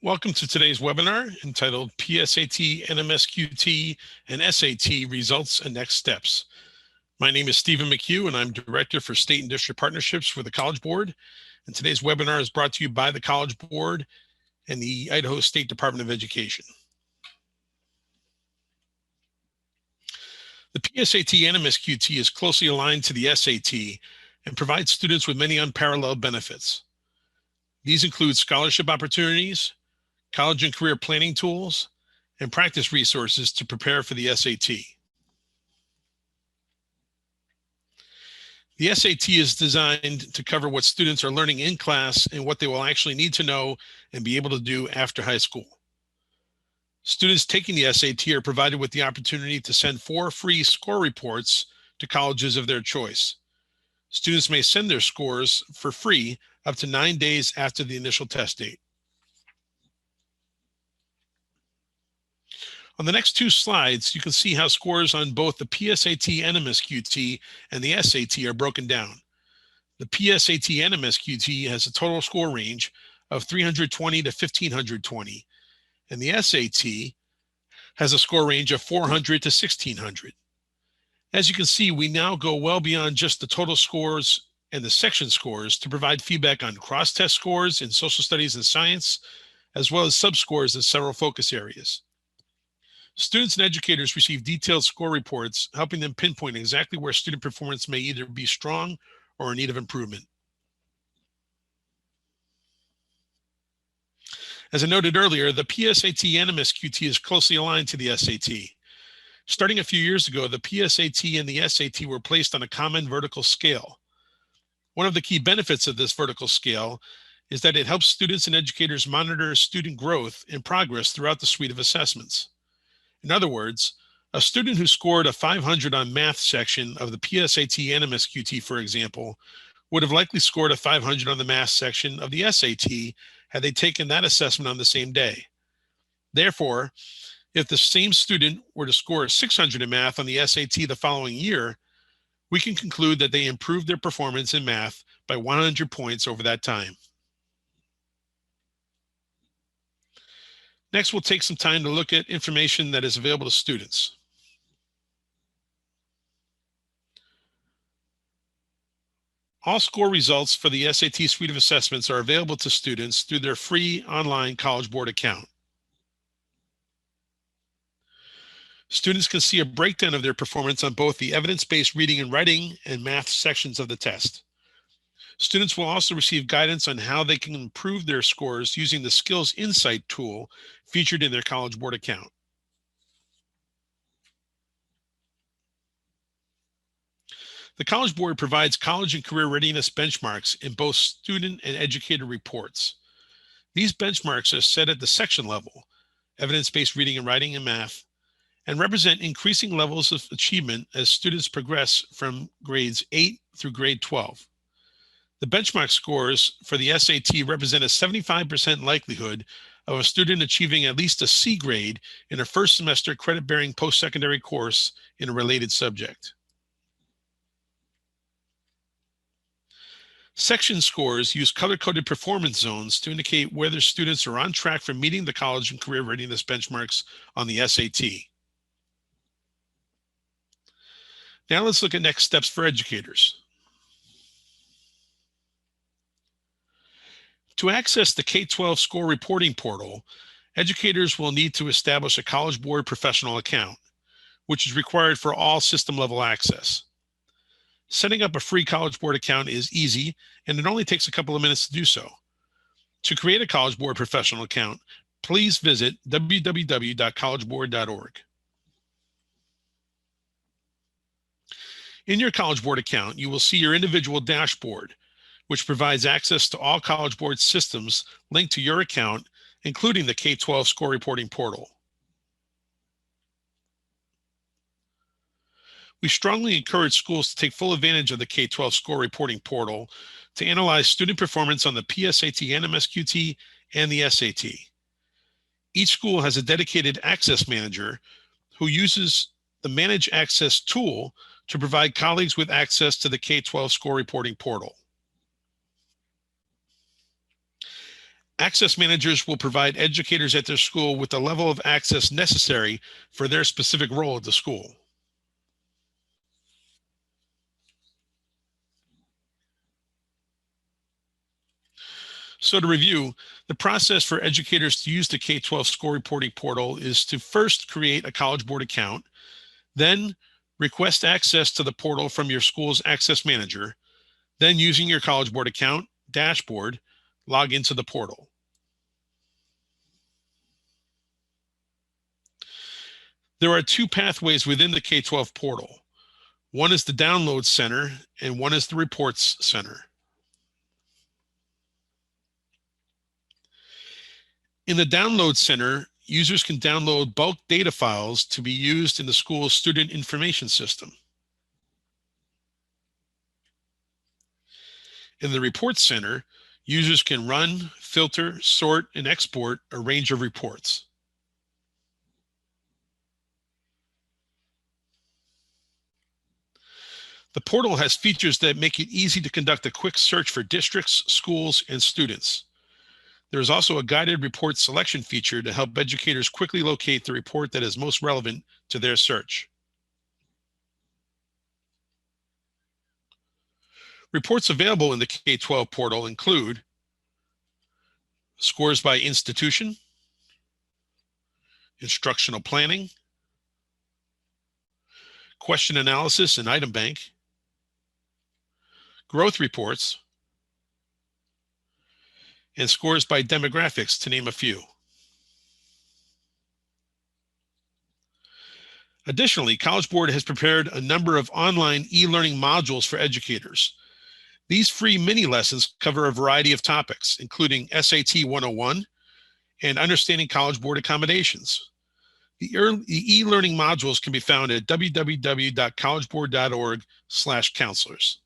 Welcome to today's webinar entitled PSAT, NMSQT, and SAT Results and Next Steps. My name is Stephen McHugh, and I'm Director for State and District Partnerships for the College Board. And today's webinar is brought to you by the College Board and the Idaho State Department of Education. The PSAT NMSQT is closely aligned to the SAT and provides students with many unparalleled benefits. These include scholarship opportunities, college and career planning tools, and practice resources to prepare for the SAT. The SAT is designed to cover what students are learning in class and what they will actually need to know and be able to do after high school. Students taking the SAT are provided with the opportunity to send 4 free score reports to colleges of their choice. Students may send their scores for free up to 9 days after the initial test date. On the next 2 slides, you can see how scores on both the PSAT NMSQT and the SAT are broken down. The PSAT NMSQT has a total score range of 320 to 1520, and the SAT has a score range of 400 to 1600. As you can see, we now go well beyond just the total scores and the section scores to provide feedback on cross-test scores in social studies and science, as well as sub-scores in several focus areas. Students and educators receive detailed score reports, helping them pinpoint exactly where student performance may either be strong or in need of improvement. As I noted earlier, the PSAT NMSQT is closely aligned to the SAT. Starting a few years ago, the PSAT and the SAT were placed on a common vertical scale. One of the key benefits of this vertical scale is that it helps students and educators monitor student growth and progress throughout the suite of assessments. In other words, a student who scored a 500 on math section of the PSAT NMSQT, for example, would have likely scored a 500 on the math section of the SAT had they taken that assessment on the same day. Therefore, if the same student were to score 600 in math on the SAT the following year, we can conclude that they improved their performance in math by 100 points over that time. Next, we'll take some time to look at information that is available to students. All score results for the SAT suite of assessments are available to students through their free online College Board account. Students can see a breakdown of their performance on both the evidence-based reading and writing and math sections of the test. Students will also receive guidance on how they can improve their scores using the Skills Insight tool featured in their College Board account. The College Board provides college and career readiness benchmarks in both student and educator reports. These benchmarks are set at the section level, evidence-based reading and writing and math, and represent increasing levels of achievement as students progress from grades 8 through grade 12. The benchmark scores for the SAT represent a 75% likelihood of a student achieving at least a C grade in a first semester credit-bearing post-secondary course in a related subject. Section scores use color-coded performance zones to indicate whether students are on track for meeting the college and career readiness benchmarks on the SAT. Now let's look at next steps for educators. To access the K12 Score Reporting Portal, educators will need to establish a College Board professional account, which is required for all system-level access. Setting up a free College Board account is easy, and it only takes a couple of minutes to do so. To create a College Board professional account, please visit www.collegeboard.org. In your College Board account, you will see your individual dashboard, which provides access to all College Board systems linked to your account, including the K12 Score Reporting Portal. We strongly encourage schools to take full advantage of the K12 Score Reporting Portal to analyze student performance on the PSAT NMSQT and the SAT. Each school has a dedicated access manager who uses the Manage Access tool to provide colleagues with access to the K12 Score Reporting Portal. Access managers will provide educators at their school with the level of access necessary for their specific role at the school. So to review, the process for educators to use the K12 Score Reporting Portal is to first create a College Board account, then request access to the portal from your school's access manager, then using your College Board account dashboard, log into the portal. There are two pathways within the K12 portal. One is the Download Center and one is the Reports Center. In the Download Center, users can download bulk data files to be used in the school's student information system. In the Reports Center, users can run, filter, sort, and export a range of reports. The portal has features that make it easy to conduct a quick search for districts, schools, and students. There is also a guided report selection feature to help educators quickly locate the report that is most relevant to their search. Reports available in the K12 portal include scores by institution, instructional planning, question analysis and item bank, growth reports, and scores by demographics, to name a few. Additionally, College Board has prepared a number of online e-learning modules for educators. These free mini lessons cover a variety of topics, including SAT 101 and understanding College Board accommodations. The e-learning modules can be found at www.collegeboard.org/counselors.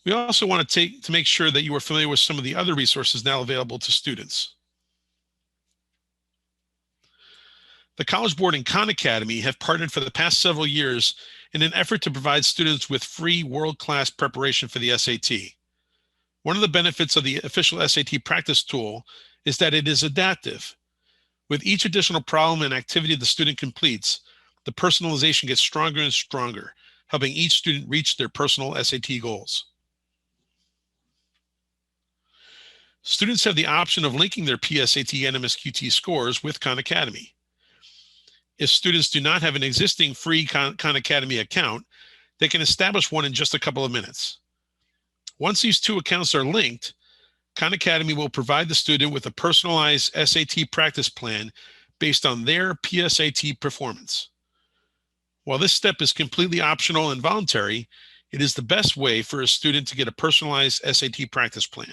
We also want to make sure that you are familiar with some of the other resources now available to students. The College Board and Khan Academy have partnered for the past several years in an effort to provide students with free world-class preparation for the SAT. One of the benefits of the official SAT practice tool is that it is adaptive. With each additional problem and activity the student completes, the personalization gets stronger and stronger, helping each student reach their personal SAT goals. Students have the option of linking their PSAT NMSQT scores with Khan Academy. If students do not have an existing free Khan Academy account, they can establish one in just a couple of minutes. Once these two accounts are linked, Khan Academy will provide the student with a personalized SAT practice plan based on their PSAT performance. While this step is completely optional and voluntary, it is the best way for a student to get a personalized SAT practice plan.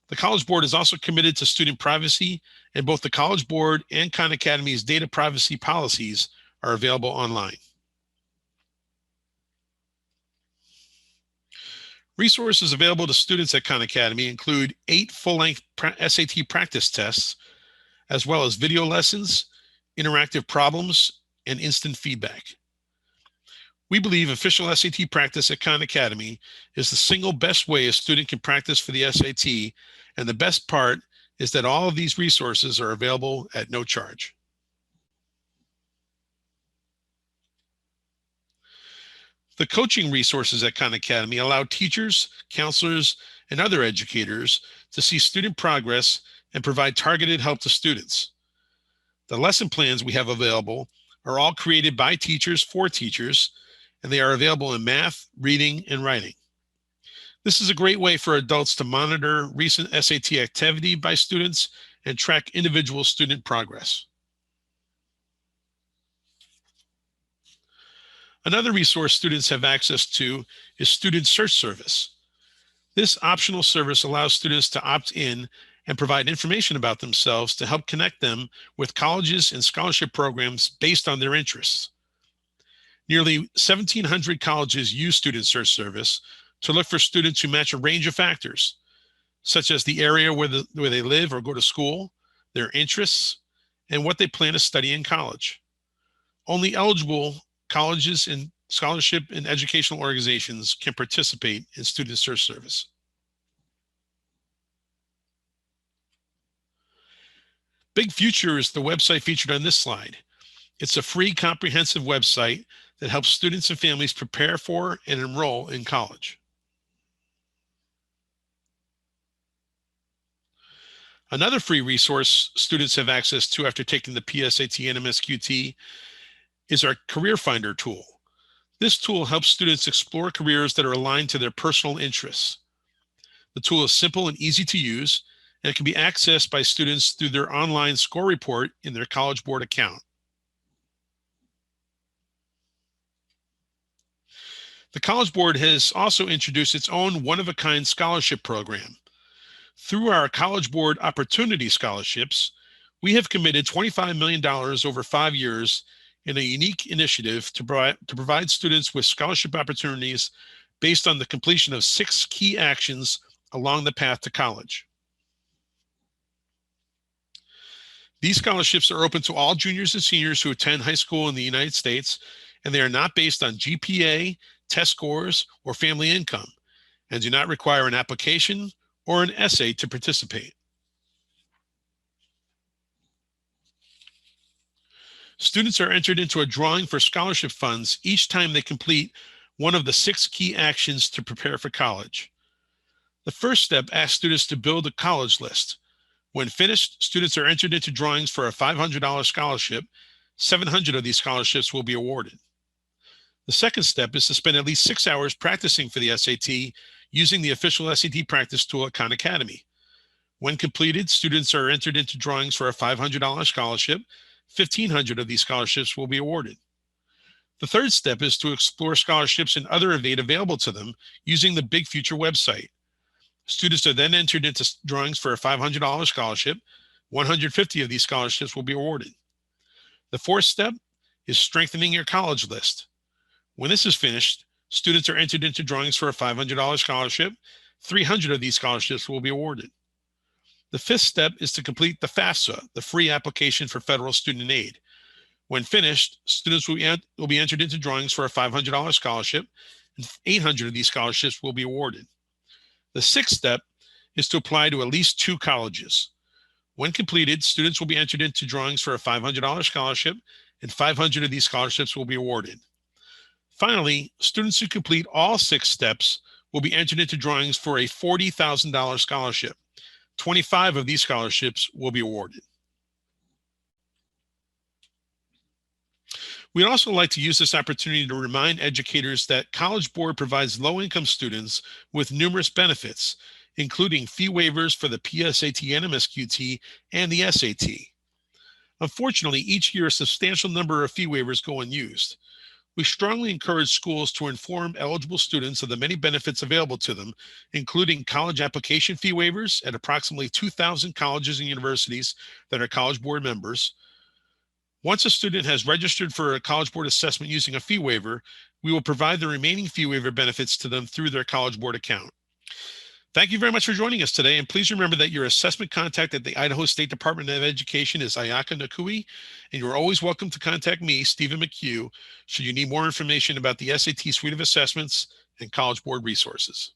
The College Board is also committed to student privacy, and both the College Board and Khan Academy's data privacy policies are available online. Resources available to students at Khan Academy include 8 full-length SAT practice tests, as well as video lessons, interactive problems, and instant feedback. We believe official SAT practice at Khan Academy is the single best way a student can practice for the SAT, and the best part is that all of these resources are available at no charge. The coaching resources at Khan Academy allow teachers, counselors, and other educators to see student progress and provide targeted help to students. The lesson plans we have available are all created by teachers for teachers, and they are available in math, reading, and writing. This is a great way for adults to monitor recent SAT activity by students and track individual student progress. Another resource students have access to is Student Search Service. This optional service allows students to opt in and provide information about themselves to help connect them with colleges and scholarship programs based on their interests. Nearly 1,700 colleges use Student Search Service to look for students who match a range of factors, such as the area where they live or go to school, their interests, and what they plan to study in college. Only eligible colleges and scholarship and educational organizations can participate in Student Search Service. Big Future is the website featured on this slide. It's a free, comprehensive website that helps students and families prepare for and enroll in college. Another free resource students have access to after taking the PSAT and NMSQT is our Career Finder tool. This tool helps students explore careers that are aligned to their personal interests. The tool is simple and easy to use, and it can be accessed by students through their online score report in their College Board account. The College Board has also introduced its own one-of-a-kind scholarship program. Through our College Board Opportunity Scholarships, we have committed $25 million over 5 years in a unique initiative to provide students with scholarship opportunities based on the completion of 6 key actions along the path to college. These scholarships are open to all juniors and seniors who attend high school in the United States, and they are not based on GPA, test scores, or family income, and do not require an application or an essay to participate. Students are entered into a drawing for scholarship funds each time they complete one of the 6 key actions to prepare for college. The first step asks students to build a college list. When finished, students are entered into drawings for a $500 scholarship. 700 of these scholarships will be awarded. The second step is to spend at least 6 hours practicing for the SAT using the official SAT practice tool at Khan Academy. When completed, students are entered into drawings for a $500 scholarship. 1,500 of these scholarships will be awarded. The third step is to explore scholarships and other aid available to them using the Big Future website. Students are then entered into drawings for a $500 scholarship. 150 of these scholarships will be awarded. The fourth step is strengthening your college list. When this is finished, students are entered into drawings for a $500 scholarship. 300 of these scholarships will be awarded. The fifth step is to complete the FAFSA, the free application for federal student aid. When finished, students will be entered into drawings for a $500 scholarship, and 800 of these scholarships will be awarded. The sixth step is to apply to at least 2 colleges. When completed, students will be entered into drawings for a $500 scholarship, and 500 of these scholarships will be awarded. Finally, students who complete all 6 steps will be entered into drawings for a $40,000 scholarship. 25 of these scholarships will be awarded. We'd also like to use this opportunity to remind educators that College Board provides low-income students with numerous benefits, including fee waivers for the PSAT, NMSQT, and the SAT. Unfortunately, each year a substantial number of fee waivers go unused. We strongly encourage schools to inform eligible students of the many benefits available to them, including college application fee waivers at approximately 2,000 colleges and universities that are College Board members. Once a student has registered for a College Board assessment using a fee waiver, we will provide the remaining fee waiver benefits to them through their College Board account. Thank you very much for joining us today, and please remember that your assessment contact at the Idaho State Department of Education is Ayaka Nakui, and you're always welcome to contact me, Stephen McHugh, should you need more information about the SAT suite of assessments and College Board resources.